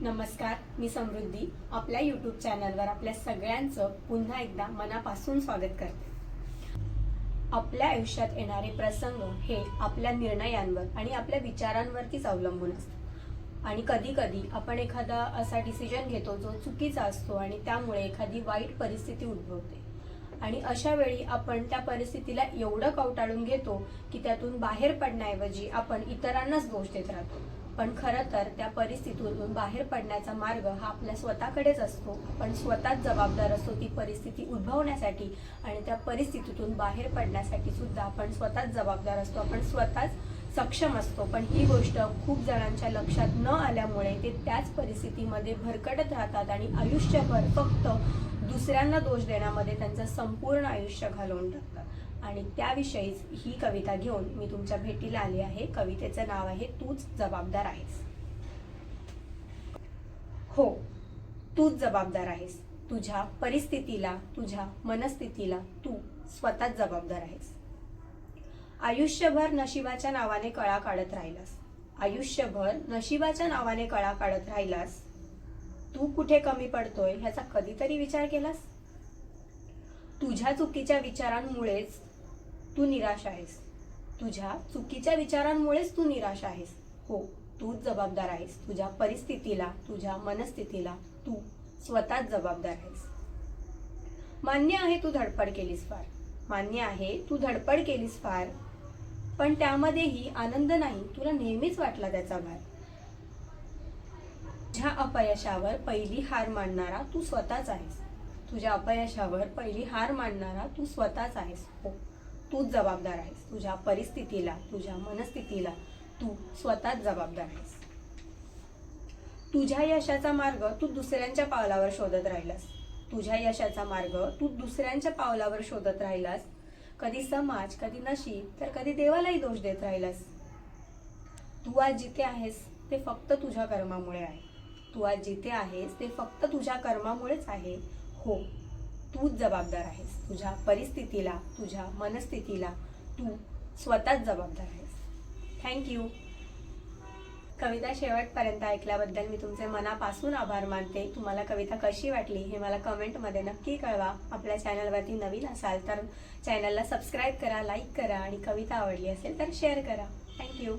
नमस्कार, मी समृद्धी आपल्या यूट्यूब चॅनलवर आपल्या सगळ्यांचं पुन्हा एकदा मनापासून स्वागत करते। आपल्या आयुष्यात येणारे प्रसंग हे आपल्या निर्णयांवर आणि आपल्या विचारांवरतीच अवलंबून असतात आणि कधी कधी आपण एखादा असा डिसिजन घेतो जो चुकीचा असतो आणि त्यामुळे एखादी वाईट परिस्थिती उद्भवते आणि अशा वेळी आपण त्या परिस्थितीला एवढं कवटाळून घेतो की त्यातून बाहेर पडण्याऐवजी आपण इतरांनाच दोष देत राहतो। पण खरं तर त्या परिस्थितीतून बाहेर पडण्याचा मार्ग हा आपल्या स्वतःकडेच असतो। आपण स्वतःच जबाबदार असतो ती परिस्थिती उद्भवण्यासाठी आणि त्या परिस्थितीतून बाहेर पडण्यासाठी सुद्धा आपण स्वतःच जबाबदार असतो। आपण स्वतःच सक्षम असतो। पण ही गोष्ट खूप जणांच्या लक्षात न आल्यामुळे ते त्याच परिस्थितीमध्ये भरकटत राहतात आणि आयुष्यभर फक्त दुसऱ्यांना दोष देण्यामध्ये त्यांचं संपूर्ण आयुष्य घालवून टाकतात। आणि त्याविषयीच ही कविता घेऊन मी तुमच्या भेटीला आली आहे। कवितेचं नाव आहे तूच जबाबदार आहेस। हो, तूच जबाबदार आहेस। तुझ्या परिस्थितीला, तुझ्या मनस्थितीला तू स्वतःच जबाबदार आहेस। आयुष्यभर नशिबाच्या नावाने कळा काढत राहिलास, आयुष्यभर नशिबाच्या नावाने कळा काढत राहिलास। तू कुठे कमी पडतोय ह्याचा कधीतरी विचार केलास? तुझ्या चुकीच्या विचारांमुळेच तू निराश आहेस। तुझ्या चुकीच्या विचारांमुळेच तू निराश आहेस। हो, तूच जबाबदार आहेस। तुझ्या परिस्थितीला, तुझ्या मनस्थितीला तू स्वतःच जबाबदार आहेस। मान्य आहे तू धडपड केलीस फार, मान्य आहे तू धडपड केलीस फार, पण त्यामध्येही आनंद नाही, तुला नेहमीच वाटला त्याचा भार। तुझ्या अपयशावर पहिली हार मानणारा तू स्वतःच आहेस। तुझ्या अपयशावर पहिली हार मानणारा तू स्वतःच आहेस। हो, तूच जबाबदार आहेस। तुझ्या परिस्थितीला, तुझ्या मनस्थितीला तू स्वतःच जबाबदार आहेस। तुझ्या यशाचा मार्ग तू दुसऱ्यांच्या पावलावर शोधत राहिलास, तुझ्या यशाचा मार्ग तू दुसऱ्यांच्या पावलावर शोधत राहिलास। कधी समाज, कधी नशीब, तर कधी देवालाही दोष देत राहिलास। तू आज जिथे आहेस ते फक्त तुझ्या कर्मामुळे आहे। तू आज जिथे आहेस ते फक्त तुझ्या कर्मामुळेच आहे। हो, तूच जबाबदार आहेस। तुझ्या परिस्थितीला, तुझ्या मनस्थितीला तू स्वतःच जबाबदार आहेस। थँक्यू। कविता शेवटपर्यंत ऐकल्याबद्दल मी तुमचे मनापासून आभार मानते। तुम्हाला कविता कशी वाटली हे मला कमेंटमध्ये नक्की कळवा। आपल्या चॅनलवरती नवीन असाल तर चॅनलला सबस्क्राईब करा, लाईक करा आणि कविता आवडली असेल तर शेअर करा। थँक्यू।